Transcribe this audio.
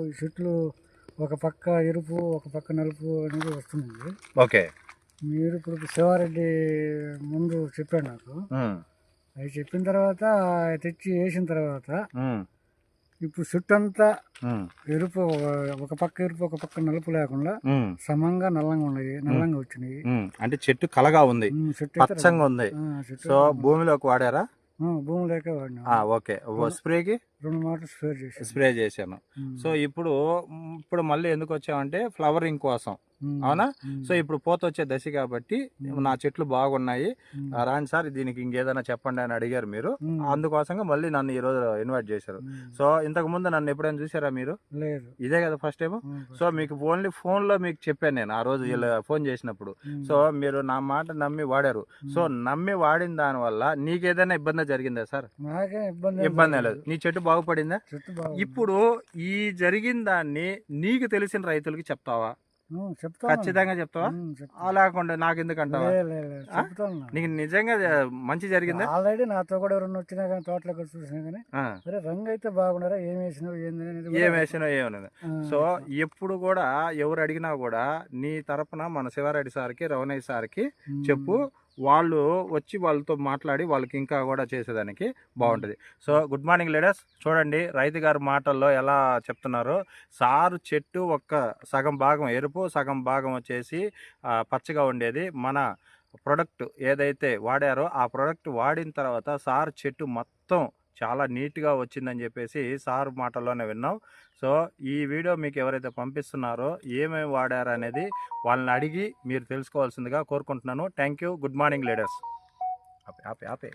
ఈ చెట్లు ఒక పక్క ఎరుపు ఒక పక్క నలుపు అనేది వస్తుంది. ఓకే. మీరు ఇప్పుడు శివారెడ్డి ముందు చెప్పాడు నాకు. అవి చెప్పిన తర్వాత తెచ్చి వేసిన తర్వాత ఇప్పుడు చెట్టు అంతా ఎరుపు, ఒక పక్క ఎరుపు ఒక పక్క నలుపు లేకుండా సమంగా నల్లంగా వచ్చినాయి. అంటే చెట్టు కలగా ఉంది, చెట్టు పచ్చంగా ఉంది. సో భూమిలోకి వాడారా? భూమిలోకే వాడినా. ఓకే. స్ప్రేకి 2 మాటలు స్ప్రే చేశాను. సో ఇప్పుడు మళ్ళీ ఎందుకు వచ్చామంటే ఫ్లవరింగ్ కోసం, అవునా? సో ఇప్పుడు పూత వచ్చే దశ కాబట్టి నా చెట్లు బాగున్నాయి, రాండి సార్ దీనికి ఇంకేదైనా చెప్పండి అని అడిగారు మీరు. అందుకోసంగా మళ్ళీ నన్ను ఈ రోజు ఇన్వైట్ చేశారు. సో ఇంతకు ముందు నన్ను ఎప్పుడైనా చూసారా మీరు? లేదు. ఇదే కదా ఫస్ట్ టైం. సో మీకు ఓన్లీ ఫోన్ లో మీకు చెప్పాను నేను ఆ రోజు ఫోన్ చేసినప్పుడు. సో మీరు నా మాట నమ్మి వాడారు. సో నమ్మి వాడిన దాని వల్ల నీకేదైనా ఇబ్బంది జరిగిందా సార్? నాకే ఇబ్బంది లేదు. నీ చెట్టు బాగుపడిందా? ఇప్పుడు ఈ జరిగిన దాన్ని నీకు తెలిసిన రైతులకి చెప్తావా? ఖచ్చితంగా చెప్తావా? లేకుండా నాకు ఎందుకంటావా? నీకు నిజంగా మంచి జరిగిందా? ఆల్రెడీ నాతో కూడా ఎవరన్నా వచ్చినా కానీ తోటలోకి వచ్చి చూసినా కానీ రంగు అయితే బాగున్నారా, ఏం వేసినావు ఏమనేది. సో ఎప్పుడు కూడా ఎవరు అడిగినా కూడా నీ తరపున మన శివారెడ్డి సార్కి, రవణయ్య సార్కి చెప్పు. వాళ్ళు వచ్చి వాళ్ళతో మాట్లాడి వాళ్ళకి ఇంకా కూడా చేసేదానికి బాగుంటుంది. సో గుడ్ మార్నింగ్ లీడర్స్, చూడండి రైతు గారి మాటల్లో ఎలా చెప్తున్నారు. సారు చెట్టు సగం భాగం ఎరుపు, సగం భాగం వచ్చేసి పచ్చగా ఉండేది. మన ప్రొడక్ట్ ఏదైతే వాడారో ఆ ప్రొడక్ట్ వాడిన తర్వాత సార్ చెట్టు మొత్తం చాలా నీట్గా వచ్చిందని చెప్పేసి సార్ మాటల్లోనే విన్నాం. సో ఈ వీడియో మీకు ఎవరైతే పంపిస్తున్నారో ఏమేమి వాడారు అనేది వాళ్ళని అడిగి మీరు తెలుసుకోవాల్సిందిగా కోరుకుంటున్నాను. Thank you. Good morning leaders. ఆపే